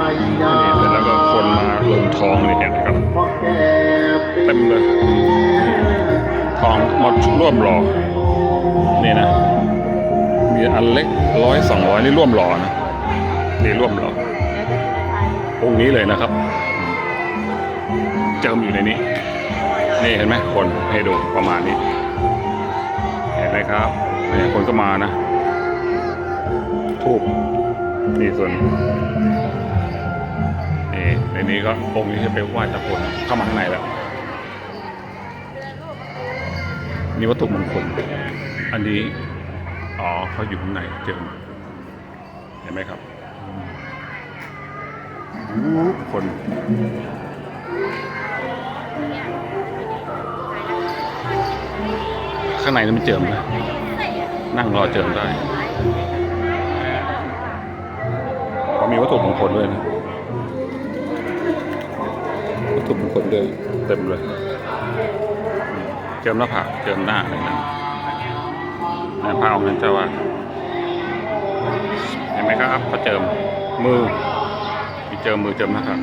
นี่เสร็จแล้วก็คนมาลงทองนี่นะครับเต็มเลยทองมาร่วมหล่อนี่นะมีอันเล็ก100 200นี่ร่วมหล่อนะนี่ร่วมหล่อองค์นี้เลยนะครับเจิมอยู่ในนี้นี่เห็นไหมคนให้ดูประมาณนี้เห็นไหมครับนี่คนก็มานะทูบนี่ส่วนนี่ในนี้ก็องค์นี้จะไปไหว้ตะพลเข้ามาข้างในแล้วนี่วัตถุมงคลอันนี้อ๋อเขาอยู่ข้างในเจิมเห็นไหมครับคนข้างในนี่มันเจิมนะนั่งรอเจิมได้เขามีวัตถุมงคลด้วยนะวัตถุมงคลด้วยเต็มเลยเจิมหน้าผากเจิมหน้าอะไรนะพระองค์นั้นเจ้าว่าเห็นไหมครับเขาเจิมมือมีเจิมมือเจิมหน้าผาก